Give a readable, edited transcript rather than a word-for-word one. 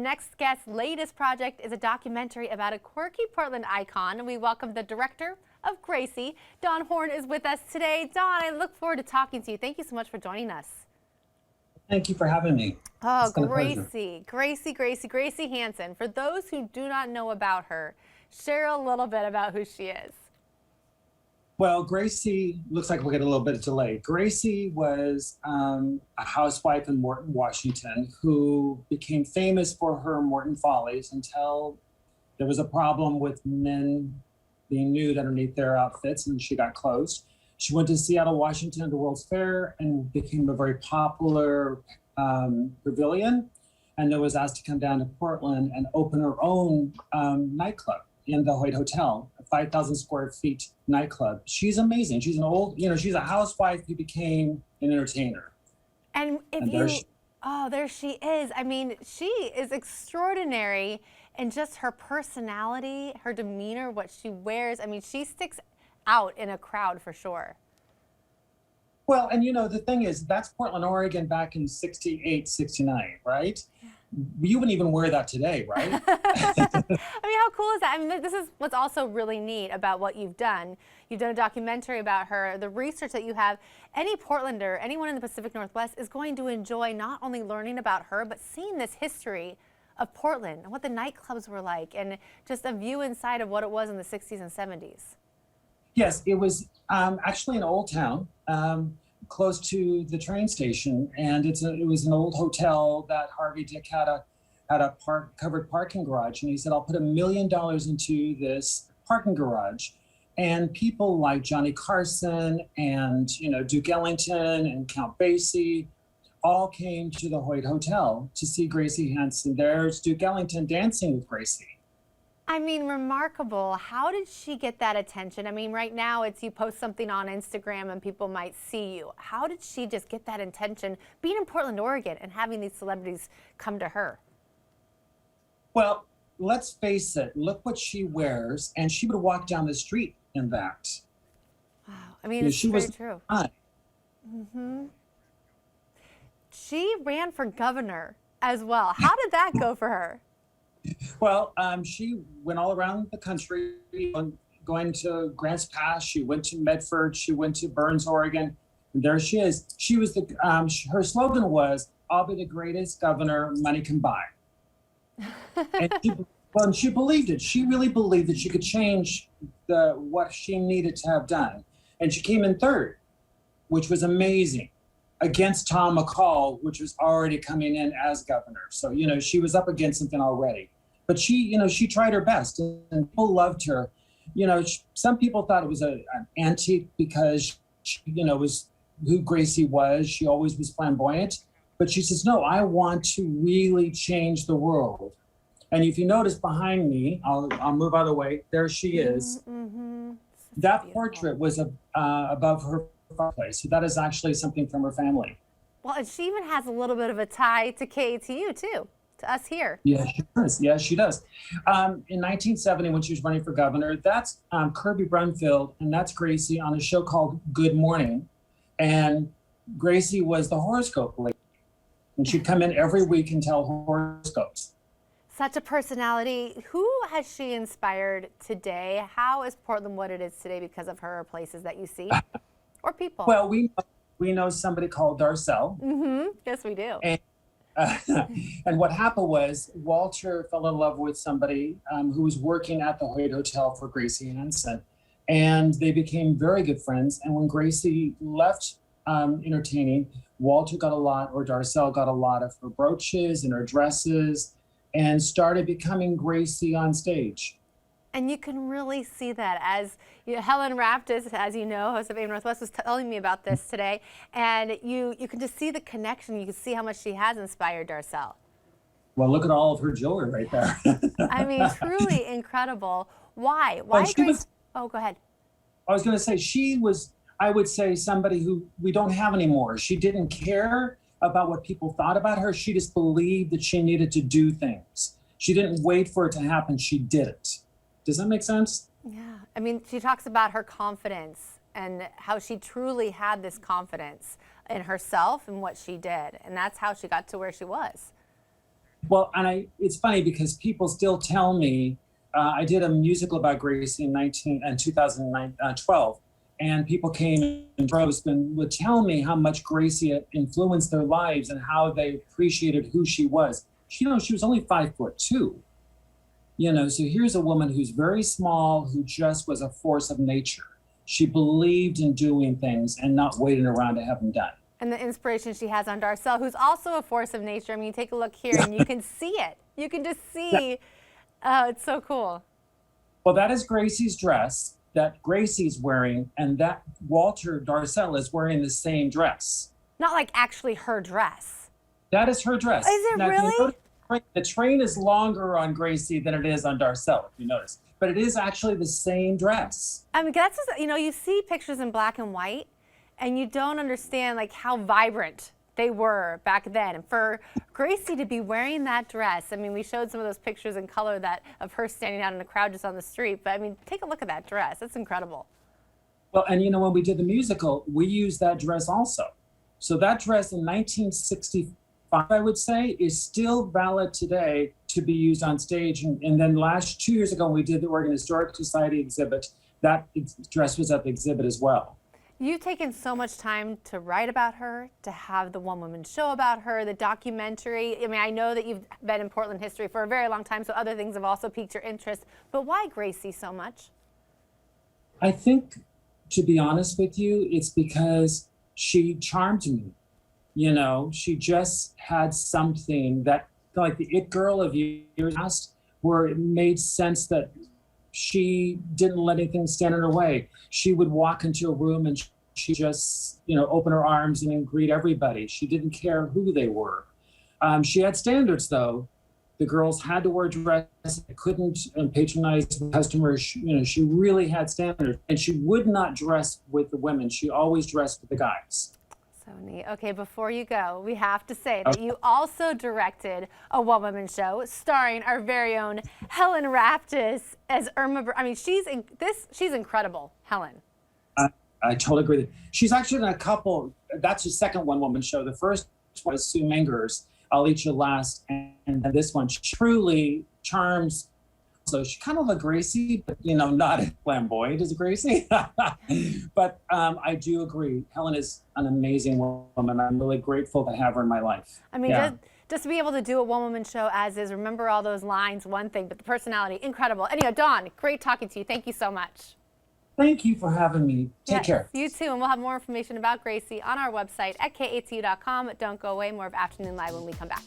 next guest's latest project is a documentary about a quirky Portland icon. We welcome the director of Gracie. Dawn Horn is with us today. Dawn, I look forward to talking to you. Thank you so much for joining us. Thank you for having me. Oh, Gracie Hansen. For those who do not know about her, share a little bit about who she is. Well, Gracie, looks like we'll get a little bit of delay. Gracie was a housewife in Morton, Washington, who became famous for her Morton Follies until there was a problem with men being nude underneath their outfits, and she got closed. She went to Seattle, Washington at the World's Fair and became a very popular pavilion, and then was asked to come down to Portland and open her own nightclub in the Hoyt Hotel, a 5,000 square feet nightclub. She's amazing. She's an old, she's a housewife who became an entertainer. And there she is. I mean, she is extraordinary in just her personality, her demeanor, what she wears. I mean, she sticks out in a crowd for sure. Well, and the thing is, that's Portland, Oregon back in 68, 69, right? Yeah. You wouldn't even wear that today, right? I mean, how cool is that? I mean, this is what's also really neat about what you've done. You've done a documentary about her, the research that you have. Any Portlander, anyone in the Pacific Northwest is going to enjoy not only learning about her, but seeing this history of Portland and what the nightclubs were like and just a view inside of what it was in the 60s and 70s. Yes, it was actually an old town. Close to the train station, and it was an old hotel that Harvey Dick had a covered parking garage, and he said, "I'll put $1 million into this parking garage," and people like Johnny Carson and Duke Ellington and Count Basie all came to the Hoyt Hotel to see Gracie Hansen. There's Duke Ellington dancing with Gracie. I mean, remarkable. How did she get that attention? I mean, right now it's you post something on Instagram and people might see you. How did she just get that attention being in Portland, Oregon and having these celebrities come to her? Well, let's face it. Look what she wears, and she would walk down the street in that. Wow. I mean, it's very true. She ran for governor as well. How did that go for her? Well, she went all around the country, going to Grants Pass. She went to Medford. She went to Burns, Oregon. And there she is. She was her slogan was, "I'll be the greatest governor money can buy." And she believed it. She really believed that she could change what she needed to have done. And she came in third, which was amazing, against Tom McCall, which was already coming in as governor. So, she was up against something already. But she tried her best, and people loved her. Some people thought it was an antique because she, was who Gracie was. She always was flamboyant. But she says, "No, I want to really change the world." And if you notice behind me, I'll move out of the way. There she is. Mm-hmm. That beautiful portrait was above her fireplace. So that is actually something from her family. Well, and she even has a little bit of a tie to KATU too, to us here. Yeah, she does. Yeah, she does. In 1970, when she was running for governor, that's Kirby Brunfield, and that's Gracie on a show called Good Morning. And Gracie was the horoscope lady. And she'd come in every week and tell horoscopes. Such a personality. Who has she inspired today? How is Portland what it is today because of her, places that you see? Or people? Well, we know somebody called Darcel. Mm-hmm. Yes, we do. And what happened was Walter fell in love with somebody who was working at the Hoyt Hotel for Gracie Hansen, and they became very good friends. And when Gracie left entertaining, Walter got a lot, or Darcel got a lot of her brooches and her dresses, and started becoming Gracie on stage. And you can really see that as Helen Raptis, as you know, host of AM Northwest, was telling me about this today. And you can just see the connection. You can see how much she has inspired Darcel. Well, look at all of her jewelry right there. I mean, truly incredible. Why? Why Grace? Oh, go ahead. I was going to say, she was, I would say, somebody who we don't have anymore. She didn't care about what people thought about her. She just believed that she needed to do things. She didn't wait for it to happen. She did it. Does that make sense? Yeah. I mean, she talks about her confidence and how she truly had this confidence in herself and what she did. And that's how she got to where she was. Well, and it's funny because people still tell me, I did a musical about Gracie in 2012, and people came in droves and would tell me how much Gracie had influenced their lives and how they appreciated who she was. She was only 5'2". So here's a woman who's very small, who just was a force of nature. She believed in doing things and not waiting around to have them done. And the inspiration she has on Darcel, who's also a force of nature. I mean, take a look here and you can see it. You can just see, oh, it's so cool. Well, that is Gracie's dress that Gracie's wearing, and that Walter Darcel is wearing the same dress. Not like actually her dress. That is her dress. Is it now, really? The train is longer on Gracie than it is on Darcel, if you notice. But it is actually the same dress. I mean, that's just, you see pictures in black and white, and you don't understand like how vibrant they were back then. And for Gracie to be wearing that dress, I mean, we showed some of those pictures in color of her standing out in a crowd just on the street. But I mean, take a look at that dress. It's incredible. Well, and when we did the musical, we used that dress also. So that dress in 1965, I would say, is still valid today to be used on stage. And then 2 years ago, when we did the Oregon Historic Society exhibit, that dress was at the exhibit as well. You've taken so much time to write about her, to have the one-woman show about her, the documentary. I mean, I know that you've been in Portland history for a very long time, so other things have also piqued your interest. But why Gracie so much? I think, to be honest with you, it's because she charmed me. She just had something that, like the it girl of years past, where it made sense that she didn't let anything stand in her way. She would walk into a room and she just, open her arms and greet everybody. She didn't care who they were. She had standards, though. The girls had to wear dresses, couldn't patronize customers. She really had standards, and she would not dress with the women. She always dressed with the guys. So neat. Okay, before you go, we have to say that you also directed a one-woman show starring our very own Helen Raptis as Irma. I mean, she's incredible, Helen. I totally agree. She's actually in a couple. That's the second one-woman show. The first one is Sue Menger's I'll Eat You Last, and this one truly charms. So she's kind of a Gracie, but not as flamboyant as Gracie. But I do agree. Helen is an amazing woman. I'm really grateful to have her in my life. I mean, just to be able to do a one-woman show as is, remember all those lines, one thing, but the personality, incredible. Anyhow, Dawn, great talking to you. Thank you so much. Thank you for having me. Take care. You too, and we'll have more information about Gracie on our website at KATU.com. Don't go away. More of Afternoon Live when we come back.